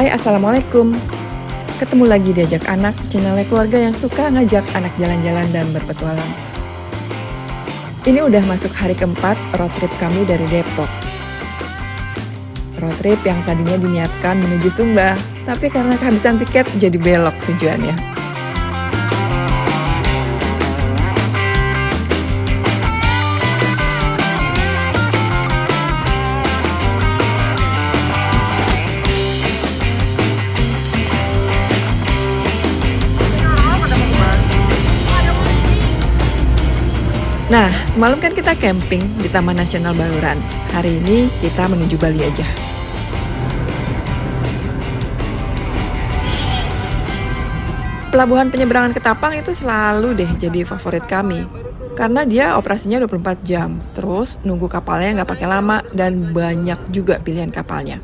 Hai, Assalamualaikum. Ketemu lagi diajak anak, channelnya keluarga yang suka ngajak anak jalan-jalan dan berpetualang. Ini udah masuk hari keempat road trip kami dari Depok. Road trip yang tadinya diniatkan menuju Sumba, tapi karena kehabisan tiket jadi belok tujuannya. Nah, semalam kan kita camping di Taman Nasional Baluran. Hari ini kita menuju Bali aja. Pelabuhan penyeberangan Ketapang itu selalu deh jadi favorit kami. Karena dia operasinya 24 jam, terus nunggu kapalnya nggak pakai lama dan banyak juga pilihan kapalnya.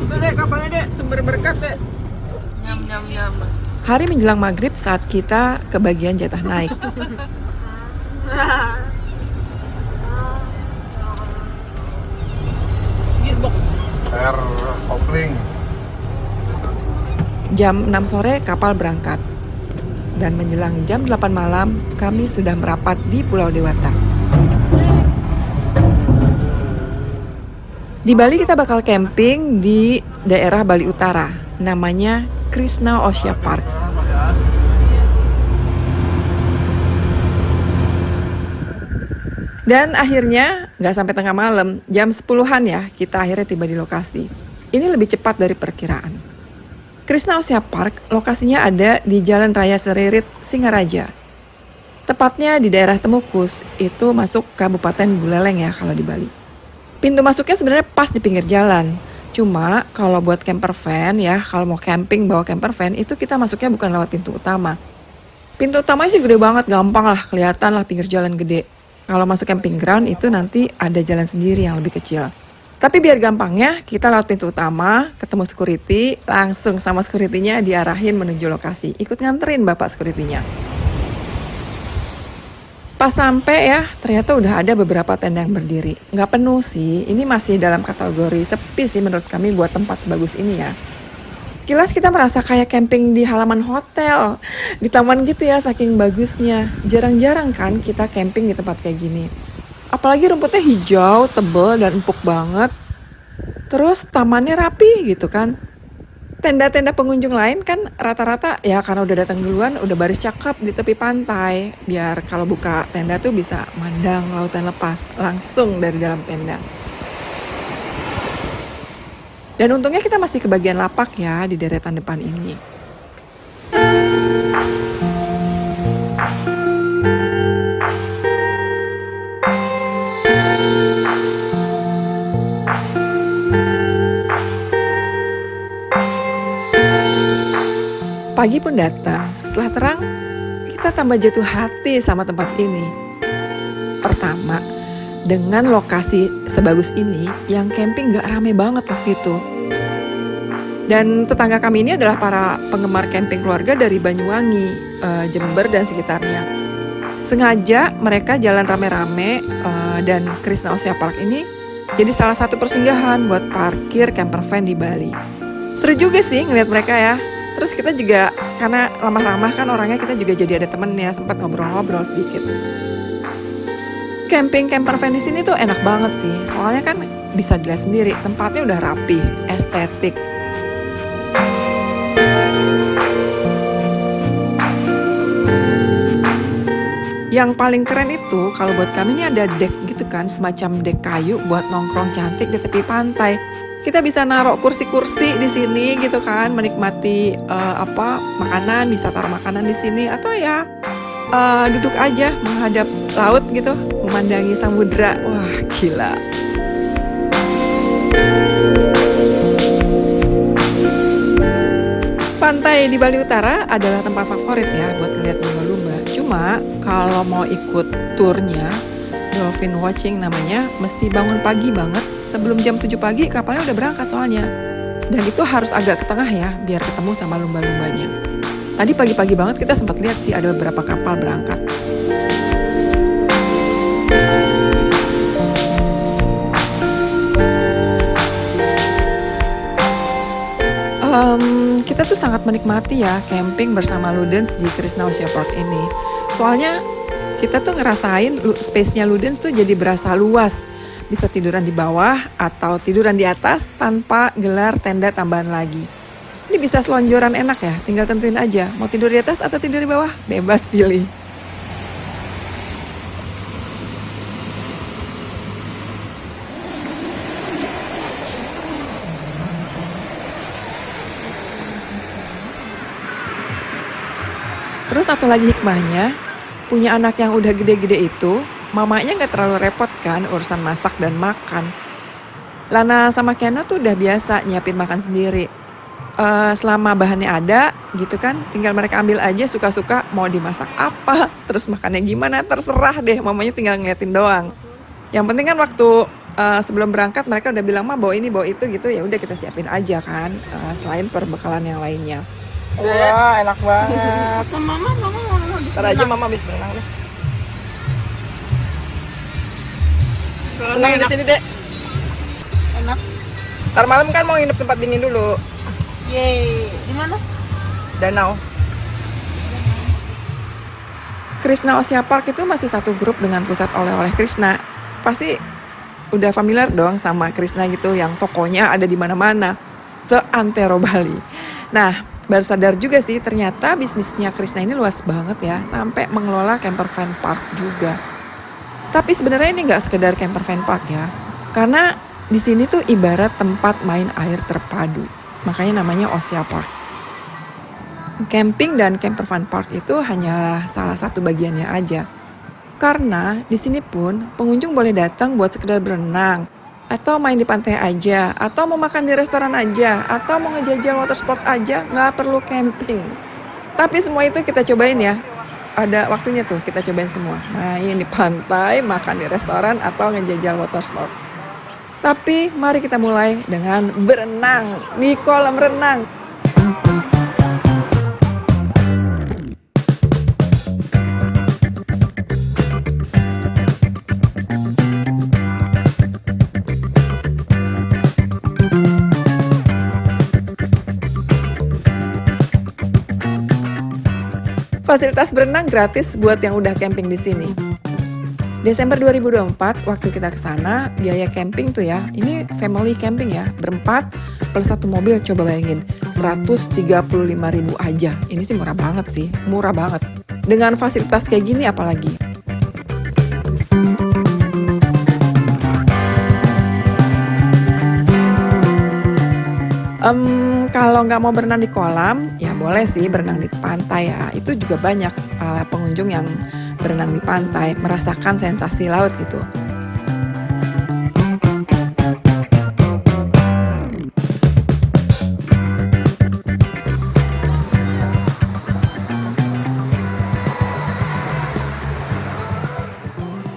Itu deh kapalnya deh, sumber berkat deh. Nyam. Hari menjelang maghrib saat kita ke bagian jatah naik. Air kopling. Jam 6 sore kapal berangkat. Dan menjelang jam 8 malam kami sudah merapat di Pulau Dewata. Di Bali kita bakal camping di daerah Bali Utara. Namanya Krishna Osha Park. Dan akhirnya nggak sampai tengah malam, jam 10-an ya kita akhirnya tiba di lokasi. Ini lebih cepat dari perkiraan. Krishna Osha Park lokasinya ada di Jalan Raya Seririt, Singaraja. Tepatnya di daerah Temukus, itu masuk Kabupaten Buleleng ya kalau di Bali. Pintu masuknya sebenarnya pas di pinggir jalan. Cuma kalau buat camper van ya, kalau mau camping bawa camper van itu kita masuknya bukan lewat pintu utama. Pintu utamanya sih gede banget, gampang lah, kelihatan lah pinggir jalan gede. Kalau masuk camping ground itu nanti ada jalan sendiri yang lebih kecil. Tapi biar gampangnya, kita lewat pintu utama, ketemu security, langsung sama security-nya diarahin menuju lokasi. Ikut nganterin bapak security-nya. Pas sampai ya, ternyata udah ada beberapa tenda yang berdiri. Nggak penuh sih, ini masih dalam kategori sepi sih menurut kami buat tempat sebagus ini ya. Kilas kita merasa kayak camping di halaman hotel, di taman gitu ya saking bagusnya. Jarang-jarang kan kita camping di tempat kayak gini. Apalagi rumputnya hijau, tebel, dan empuk banget. Terus tamannya rapi gitu kan. Tenda-tenda pengunjung lain kan rata-rata ya karena udah datang duluan udah baris cakep di tepi pantai. Biar kalau buka tenda tuh bisa mandang lautan lepas langsung dari dalam tenda. Dan untungnya kita masih kebagian lapak ya di deretan depan ini. Pagi pun datang, setelah terang kita tambah jatuh hati sama tempat ini. Pertama, dengan lokasi sebagus ini yang camping gak rame banget waktu itu. Dan tetangga kami ini adalah para penggemar camping keluarga dari Banyuwangi, Jember dan sekitarnya. Sengaja mereka jalan rame-rame dan Krishna Osha Park ini jadi salah satu persinggahan buat parkir camper van di Bali. Seru juga sih ngeliat mereka ya. Terus kita juga, karena ramah-ramah kan orangnya, kita juga jadi ada temennya, sempat ngobrol-ngobrol sedikit. Camping camper van di sini tuh enak banget sih, soalnya kan bisa dilihat sendiri, tempatnya udah rapi, estetik. Yang paling keren itu, kalau buat kami ini ada deck gitu kan, semacam deck kayu buat nongkrong cantik di tepi pantai. Kita bisa naruh kursi-kursi di sini gitu kan, menikmati makanan, bisa taruh makanan di sini atau ya duduk aja menghadap laut gitu, memandangi samudra. Wah, gila. Pantai di Bali Utara adalah tempat favorit ya buat ngeliat lumba-lumba. Cuma kalau mau ikut turnya, dolphin watching namanya, mesti bangun pagi banget. Sebelum jam 7 pagi kapalnya udah berangkat soalnya. Dan itu harus agak ke tengah ya, biar ketemu sama lumba-lumbanya. Tadi pagi-pagi banget kita sempat lihat sih ada beberapa kapal berangkat. Kita tuh sangat menikmati ya camping bersama Ludens di Krishna Ocean Park ini. Soalnya kita tuh ngerasain space-nya Ludens tuh jadi berasa luas. Bisa tiduran di bawah atau tiduran di atas tanpa gelar tenda tambahan lagi. Ini bisa selonjoran enak ya, tinggal tentuin aja mau tidur di atas atau tidur di bawah, bebas pilih. Terus satu lagi hikmahnya, punya anak yang udah gede-gede itu, mamanya nggak terlalu repot kan urusan masak dan makan. Lana sama Keno tuh udah biasa nyiapin makan sendiri. Selama bahannya ada gitu kan, tinggal mereka ambil aja suka-suka mau dimasak apa, terus makannya gimana, terserah deh, mamanya tinggal ngeliatin doang. Yang penting kan waktu sebelum berangkat mereka udah bilang mah bawa ini bawa itu gitu, ya udah kita siapin aja kan, selain perbekalan yang lainnya. Wah, enak banget. Mama Ntar aja mama habis berenang deh. Senang di sini, Dek. Enak. Ntar malam kan mau nginep tempat dingin dulu. Yeay. Di mana? Danau. Krishna Ocean Park itu masih satu grup dengan pusat oleh-oleh Krishna. Pasti udah familiar dong sama Krishna gitu, yang tokonya ada di mana-mana. Seantero Bali. Nah, baru sadar juga sih ternyata bisnisnya Krishna ini luas banget ya, sampai mengelola camper van park juga. Tapi sebenarnya ini nggak sekedar camper van park ya, karena di sini tuh ibarat tempat main air terpadu, makanya namanya Ocean Park. Camping dan camper van park itu hanyalah salah satu bagiannya aja, karena di sini pun pengunjung boleh datang buat sekedar berenang, atau main di pantai aja, atau mau makan di restoran aja, atau mau ngejajal water sport aja, nggak perlu camping. Tapi semua itu kita cobain ya. Ada waktunya tuh kita cobain semua. Main di pantai, makan di restoran, atau ngejajal water sport. Tapi mari kita mulai dengan berenang di kolam renang. Fasilitas berenang gratis buat yang udah camping di sini. Desember 2024 waktu kita ke sana, biaya camping tuh ya, ini family camping ya, berempat plus satu mobil, coba bayangin, 135.000 aja. Ini sih murah banget sih, murah banget. Dengan fasilitas kayak gini apalagi. Kalau nggak mau berenang di kolam, ya boleh sih berenang di pantai ya. Itu juga banyak pengunjung yang berenang di pantai, merasakan sensasi laut gitu.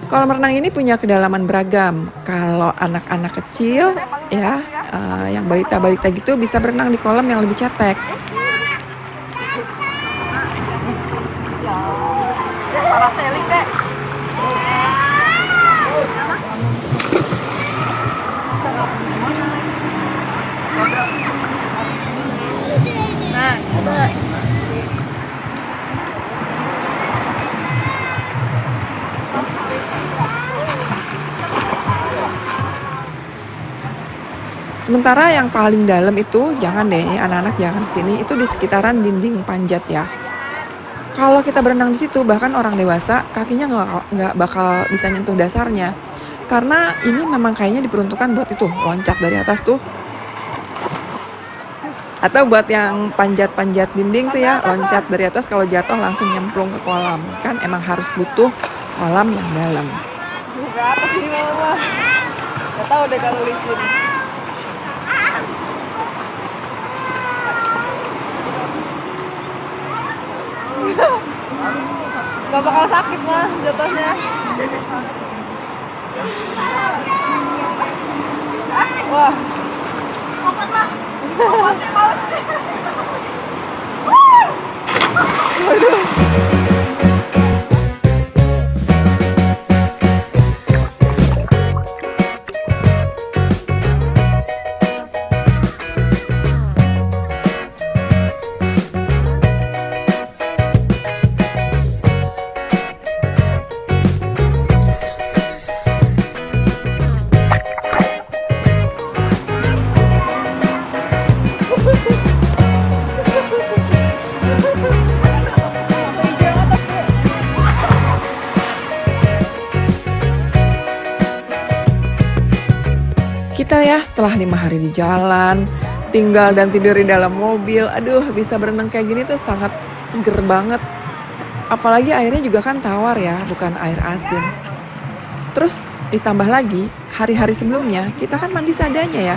Kolam renang ini punya kedalaman beragam. Kalau anak-anak kecil ya, yang balita-balita gitu bisa berenang di kolam yang lebih cetek. Paraseling, Dek. Nah, coba. Sementara yang paling dalam itu jangan deh, anak-anak jangan kesini, itu di sekitaran dinding panjat ya. Kalau kita berenang di situ, bahkan orang dewasa kakinya nggak bakal bisa nyentuh dasarnya, karena ini memang kayaknya diperuntukkan buat itu loncat dari atas tuh, atau buat yang panjat-panjat dinding tuh ya, loncat dari atas kalau jatuh langsung nyemplung ke kolam. Kan emang harus butuh kolam yang dalam. Buka atas ini mama. Gak tau deh kalau licin. Gak bakal sakit mah jatuhnya. Wah. Waduh. Kita ya setelah 5 hari di jalan, tinggal dan tidur di dalam mobil, aduh bisa berenang kayak gini tuh sangat seger banget. Apalagi airnya juga kan tawar ya, bukan air asin. Terus ditambah lagi, hari-hari sebelumnya kita kan mandi seadanya ya.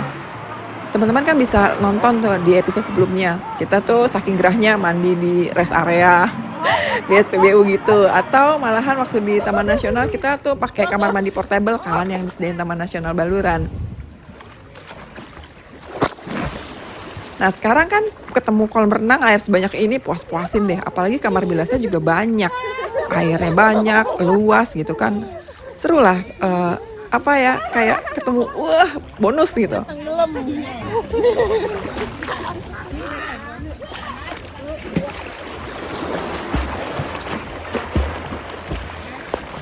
Teman-teman kan bisa nonton tuh di episode sebelumnya. Kita tuh saking gerahnya mandi di rest area, di SPBU gitu. Atau malahan waktu di Taman Nasional kita tuh pakai kamar mandi portable kan yang disediain Taman Nasional Baluran. Nah sekarang kan ketemu kolam renang air sebanyak ini puas-puasin deh. Apalagi kamar bilasnya juga banyak. Airnya banyak, luas gitu kan. Seru lah, kayak ketemu, wah bonus gitu.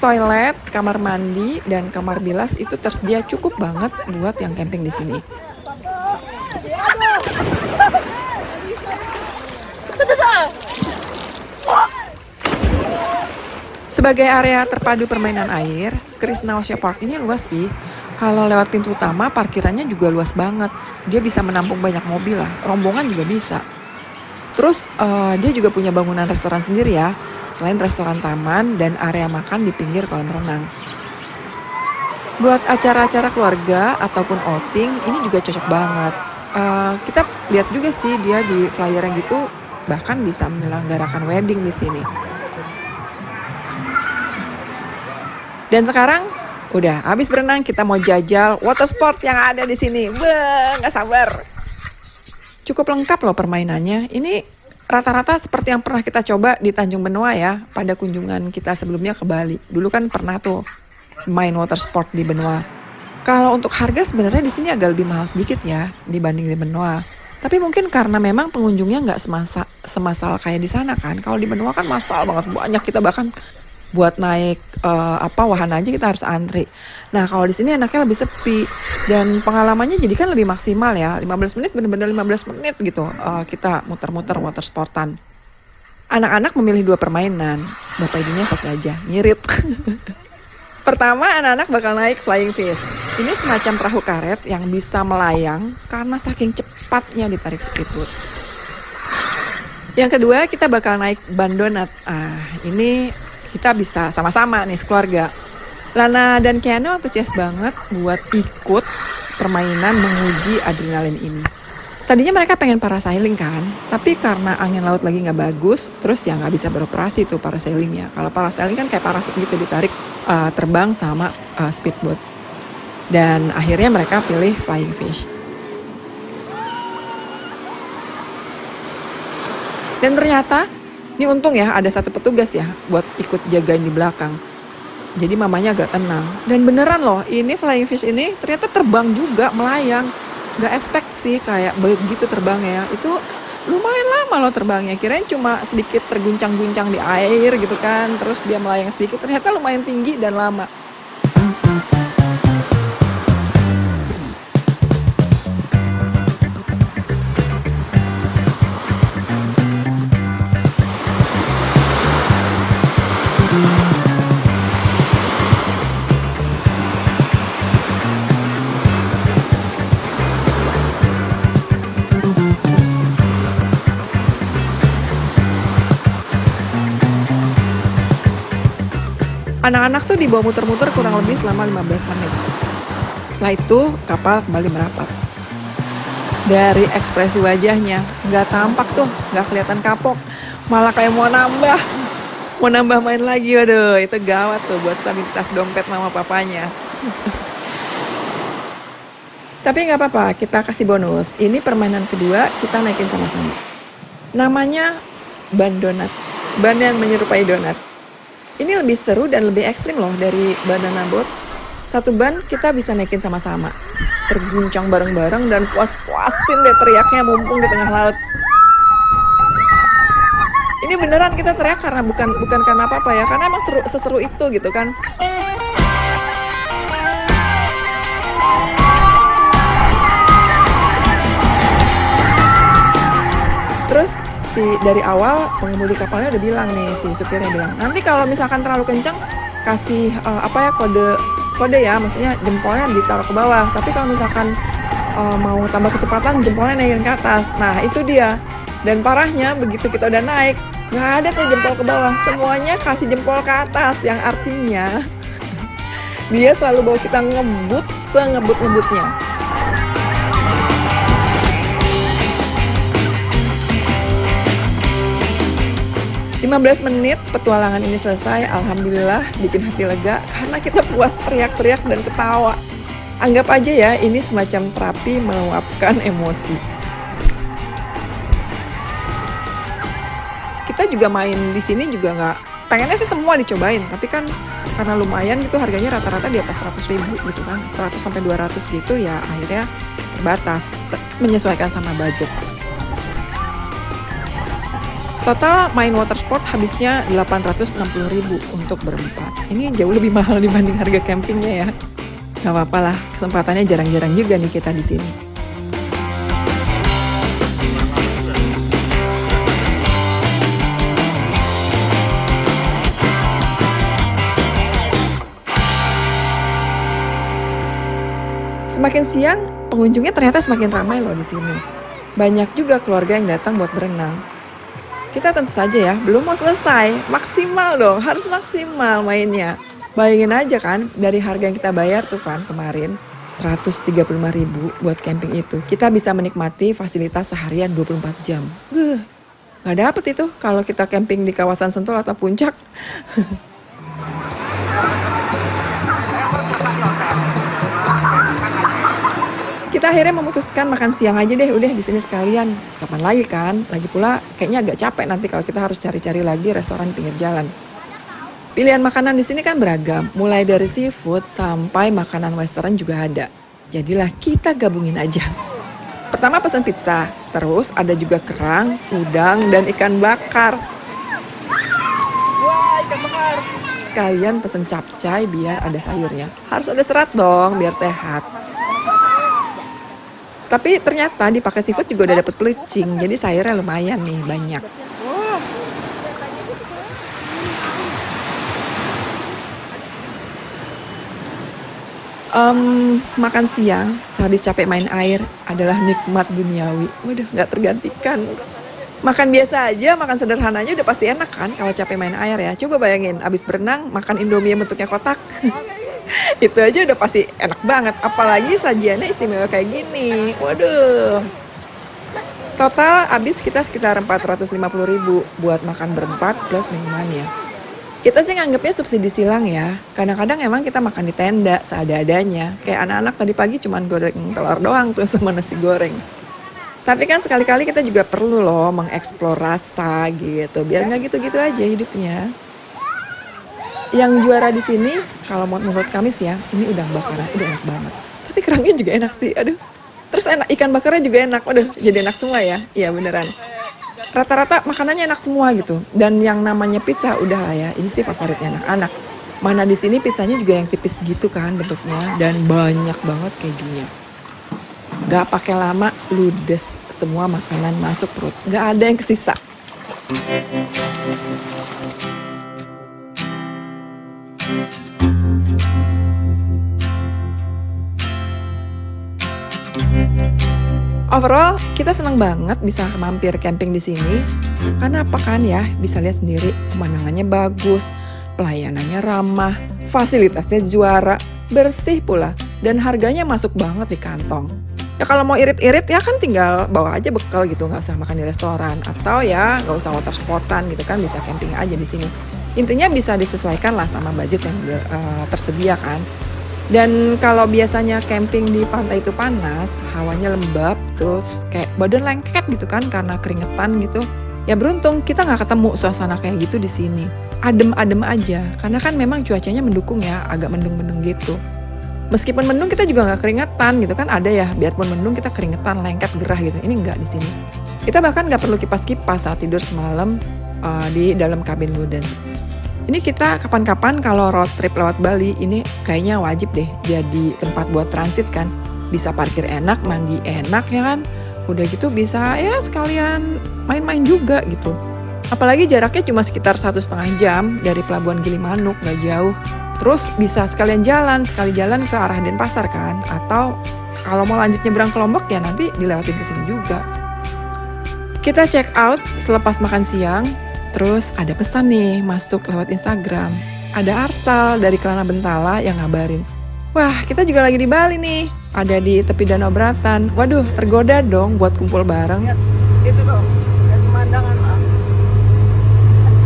Toilet, kamar mandi, dan kamar bilas itu tersedia cukup banget buat yang camping di sini. Sebagai area terpadu permainan air, Krishna Ocean Park ini luas sih. Kalau lewat pintu utama, parkirannya juga luas banget. Dia bisa menampung banyak mobil lah, rombongan juga bisa. Terus dia juga punya bangunan restoran sendiri ya, selain restoran taman dan area makan di pinggir kolam renang. Buat acara-acara keluarga ataupun outing, ini juga cocok banget. Kita lihat juga sih dia di flyernya gitu, bahkan bisa menyelenggarakan wedding di sini. Dan sekarang udah habis berenang, kita mau jajal water sport yang ada di sini. Nggak sabar. Cukup lengkap loh permainannya. Ini rata-rata seperti yang pernah kita coba di Tanjung Benoa ya, pada kunjungan kita sebelumnya ke Bali. Dulu kan pernah tuh main water sport di Benoa. Kalau untuk harga sebenarnya di sini agak lebih mahal sedikit ya dibanding di Benoa. Tapi mungkin karena memang pengunjungnya nggak semasal kayak di sana kan. Kalau di Benoa kan massal banget, banyak, kita bahkan buat naik wahana aja kita harus antri. Nah kalau di sini enaknya lebih sepi dan pengalamannya jadi kan lebih maksimal ya. 15 menit bener-bener 15 menit gitu kita muter-muter water sportan. Anak-anak memilih 2 permainan, bapak ibunya satu aja, nyirit. Pertama anak-anak bakal naik flying fish. Ini semacam perahu karet yang bisa melayang karena saking cepatnya ditarik speedboat. Yang kedua kita bakal naik ban donat. Ini kita bisa sama-sama nih sekeluarga. Lana dan Keanu antusias banget buat ikut permainan menguji adrenalin ini. Tadinya mereka pengen parasailing kan, tapi karena angin laut lagi nggak bagus, terus ya nggak bisa beroperasi tuh parasailingnya. Kalau parasailing kan kayak parasut gitu, ditarik terbang sama speedboat. Dan akhirnya mereka pilih flying fish. Dan ternyata ini untung ya ada satu petugas ya buat ikut jagain di belakang. Jadi mamanya agak tenang. Dan beneran loh, ini flying fish ini ternyata terbang juga, melayang. Gak expect sih kayak begitu terbangnya ya. Itu lumayan lama loh terbangnya. Kirain cuma sedikit terguncang-guncang di air gitu kan. Terus dia melayang sedikit. Ternyata lumayan tinggi dan lama. Anak-anak tuh dibawa muter-muter kurang lebih selama 15 menit. Setelah itu kapal kembali merapat. Dari ekspresi wajahnya, nggak tampak tuh, nggak kelihatan kapok. Malah kayak mau nambah main lagi. Waduh, itu gawat tuh buat stabilitas dompet mama papanya. Tapi nggak apa-apa, kita kasih bonus. Ini permainan kedua, kita naikin sama-sama. Namanya ban donat. Ban yang menyerupai donat. Ini lebih seru dan lebih ekstrim loh dari banana boat. Satu ban kita bisa naikin sama-sama. Terguncang bareng-bareng dan puas-puasin deh teriaknya mumpung di tengah laut. Ini beneran kita teriak karena bukan karena apa-apa ya. Karena emang seseru itu gitu kan. Terus dari awal pengemudi kapalnya udah bilang nih, si supirnya bilang, nanti kalau misalkan terlalu kencang kasih kode kode ya, maksudnya jempolnya ditaruh ke bawah. Tapi kalau misalkan mau tambah kecepatan, jempolnya naikin ke atas. Nah itu dia. Dan parahnya begitu kita udah naik, nggak ada tuh jempol ke bawah, semuanya kasih jempol ke atas, yang artinya dia selalu bawa kita ngebut sengebut-ngebutnya. "15 menit petualangan ini selesai, alhamdulillah bikin hati lega karena kita puas teriak-teriak dan ketawa. Anggap aja ya ini semacam terapi meluapkan emosi. Kita juga main di sini juga nggak, pengennya sih semua dicobain, tapi kan karena lumayan gitu harganya rata-rata di atas 100.000 gitu kan, 100 sampai 200 gitu ya, akhirnya terbatas, menyesuaikan sama budget. Total main water sport habisnya 860.000 untuk berempat. Ini jauh lebih mahal dibanding harga campingnya ya. Gak apa-apa lah, kesempatannya jarang-jarang juga nih kita di sini. Semakin siang, pengunjungnya ternyata semakin ramai loh di sini. Banyak juga keluarga yang datang buat berenang. Kita tentu saja ya, belum mau selesai, maksimal dong, harus maksimal mainnya. Bayangin aja kan, dari harga yang kita bayar tuh kan kemarin, 135.000 buat camping itu. Kita bisa menikmati fasilitas seharian 24 jam. Gak dapet itu kalau kita camping di kawasan Sentul atau Puncak. Kita akhirnya memutuskan makan siang aja deh, udah di sini sekalian. Kapan lagi kan? Lagi pula kayaknya agak capek nanti kalau kita harus cari-cari lagi restoran pinggir jalan. Pilihan makanan di sini kan beragam, mulai dari seafood sampai makanan western juga ada. Jadilah kita gabungin aja. Pertama pesan pizza, terus ada juga kerang, udang, dan ikan bakar. Wah, ikan bakar. Kalian pesen capcay biar ada sayurnya. Harus ada serat dong, biar sehat. Tapi ternyata dipakai seafood juga udah dapet pelicing, jadi sayurnya lumayan nih, banyak. Makan siang sehabis capek main air adalah nikmat duniawi. Waduh, gak tergantikan. Makan biasa aja, makan sederhananya udah pasti enak kan kalau capek main air ya. Coba bayangin, abis berenang makan Indomie yang bentuknya kotak. Itu aja udah pasti enak banget, apalagi sajiannya istimewa kayak gini. Waduh. Total habis kita sekitar 450.000 buat makan berempat plus minumannya. Kita sih nganggapnya subsidi silang ya. Kadang-kadang emang kita makan di tenda seada-adanya. Kayak anak-anak tadi pagi cuman goreng telur doang tuh sama nasi goreng. Tapi kan sekali-kali kita juga perlu loh mengeksplor rasa gitu, biar nggak gitu-gitu aja hidupnya. Yang juara di sini, kalau menurut kami sih ya, ini udang bakaran, udah enak banget. Tapi kerangnya juga enak sih, aduh. Terus enak, ikan bakarnya juga enak, waduh jadi enak semua ya. Iya beneran. Rata-rata makanannya enak semua gitu. Dan yang namanya pizza udah lah ya, ini sih favoritnya anak-anak. Mana di sini pizzanya juga yang tipis gitu kan bentuknya, dan banyak banget kejunya. Gak pakai lama, ludes, semua makanan masuk perut, gak ada yang kesisa. Overall, kita senang banget bisa mampir camping di sini. Karena apa kan ya, bisa lihat sendiri pemandangannya bagus, pelayanannya ramah, fasilitasnya juara, bersih pula, dan harganya masuk banget di kantong. Ya kalau mau irit-irit ya kan tinggal bawa aja bekal gitu, nggak usah makan di restoran, atau ya nggak usah water sportan gitu kan, bisa camping aja di sini. Intinya bisa disesuaikan lah sama budget yang tersedia kan. Dan kalau biasanya camping di pantai itu panas, hawanya lembab, terus kayak badan lengket gitu kan karena keringetan gitu. Ya beruntung kita nggak ketemu suasana kayak gitu di sini. Adem-adem aja, karena kan memang cuacanya mendukung ya, agak mendung-mendung gitu. Meskipun mendung kita juga nggak keringetan gitu kan, ada ya, biarpun mendung kita keringetan, lengket, gerah gitu. Ini nggak di sini. Kita bahkan nggak perlu kipas-kipas saat tidur semalam di dalam kabin Ludens. Ini kita kapan-kapan kalau road trip lewat Bali, ini kayaknya wajib deh jadi tempat buat transit kan. Bisa parkir enak, mandi enak ya kan. Udah gitu bisa ya sekalian main-main juga gitu. Apalagi jaraknya cuma sekitar 1,5 jam dari Pelabuhan Gilimanuk, gak jauh. Terus bisa sekali jalan ke arah Denpasar kan, atau kalau mau lanjut nyebrang ke Lombok ya nanti dilewatin ke sini juga. Kita check out selepas makan siang, terus ada pesan nih masuk lewat Instagram. Ada Arsal dari Kelana Bentala yang ngabarin, wah kita juga lagi di Bali nih, ada di tepi Danau Bratan. Waduh, tergoda dong buat kumpul bareng. Lihat, itu dong, lihat pemandangan lah.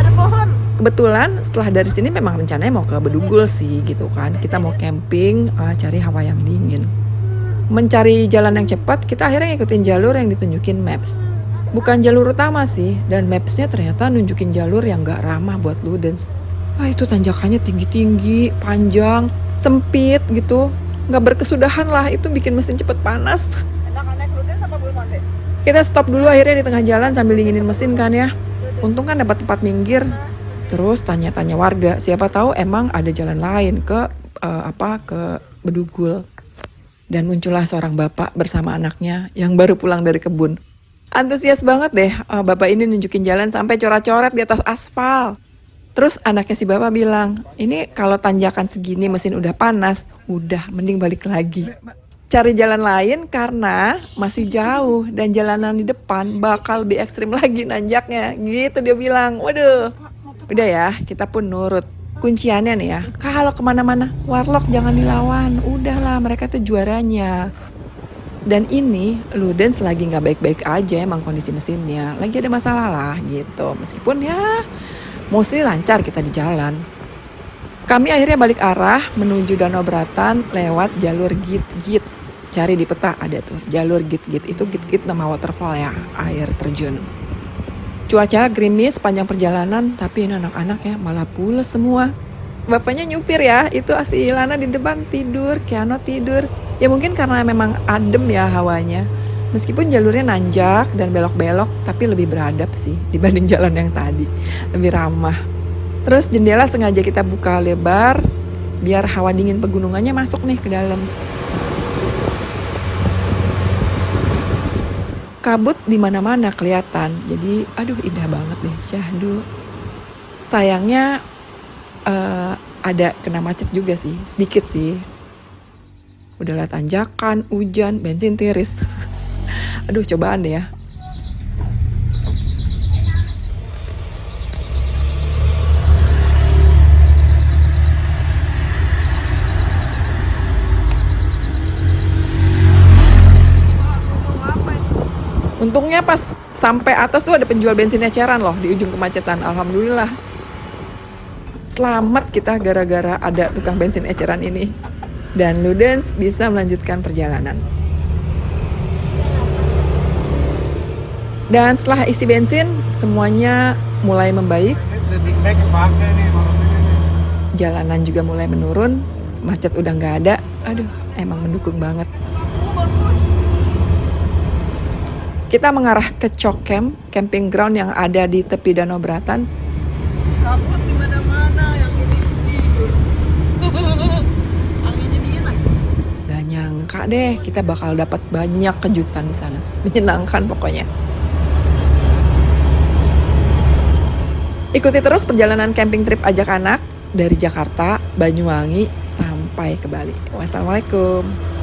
Ada pohon. Kebetulan setelah dari sini memang rencananya mau ke Bedugul sih gitu kan. Kita mau camping, cari hawa yang dingin. Mencari jalan yang cepat, kita akhirnya ngikutin jalur yang ditunjukin Maps. Bukan jalur utama sih, dan Maps-nya ternyata nunjukin jalur yang gak ramah buat Ludens. Wah itu tanjakannya tinggi-tinggi, panjang, sempit gitu. Gak berkesudahan lah, itu bikin mesin cepet panas. Enak naik Ludens apa belum ada? Kita stop dulu akhirnya di tengah jalan sambil dinginin mesin kan ya. Untung kan dapat tempat minggir. Terus tanya-tanya warga, siapa tahu emang ada jalan lain ke Bedugul. Dan muncullah seorang bapak bersama anaknya yang baru pulang dari kebun. Antusias banget deh, bapak ini nunjukin jalan sampai coret-coret di atas aspal. Terus anaknya si bapak bilang, ini kalau tanjakan segini mesin udah panas, udah mending balik lagi. Cari jalan lain karena masih jauh dan jalanan di depan bakal lebih ekstrim lagi nanjaknya. Gitu dia bilang, waduh. Udah ya, kita pun nurut. Kunciannya nih ya, kalau kemana-mana, warlock jangan dilawan. Udahlah, mereka tuh juaranya. Dan ini Ludens lagi nggak baik-baik aja emang kondisi mesinnya. Lagi ada masalah lah gitu. Meskipun ya mostly lancar kita di jalan. Kami akhirnya balik arah menuju Danau Bratan lewat jalur Git-Git. Cari di peta ada tuh jalur Git-Git. Itu Git-Git nama waterfall ya, air terjun. Cuaca gerimis panjang perjalanan, tapi ini anak-anak ya malah pules semua. Bapaknya nyupir ya, itu si Ilana di depan tidur, Kiano tidur. Ya mungkin karena memang adem ya hawanya. Meskipun jalurnya nanjak dan belok-belok, tapi lebih beradab sih dibanding jalan yang tadi. Lebih ramah. Terus jendela sengaja kita buka lebar, biar hawa dingin pegunungannya masuk nih ke dalam. Kabut di mana-mana kelihatan, jadi aduh indah banget deh, syahdu. Sayangnya ada kena macet juga sih, sedikit sih. Udahlah tanjakan, hujan, bensin tiris. Aduh cobaan deh ya. Untungnya pas sampai atas tuh ada penjual bensin eceran loh di ujung kemacetan. Alhamdulillah. Selamat kita gara-gara ada tukang bensin eceran ini. Dan Ludens bisa melanjutkan perjalanan. Dan setelah isi bensin, semuanya mulai membaik. Jalanan juga mulai menurun, macet udah nggak ada. Aduh, emang mendukung banget. Kita mengarah ke Cokem, camping ground yang ada di tepi Danau Bratan. Kabut di mana-mana, yang ini tidur. Anginnya dingin lagi. Gak nyangka deh kita bakal dapat banyak kejutan di sana. Menyenangkan pokoknya. Ikuti terus perjalanan camping trip ajak anak dari Jakarta, Banyuwangi, sampai ke Bali. Wassalamualaikum.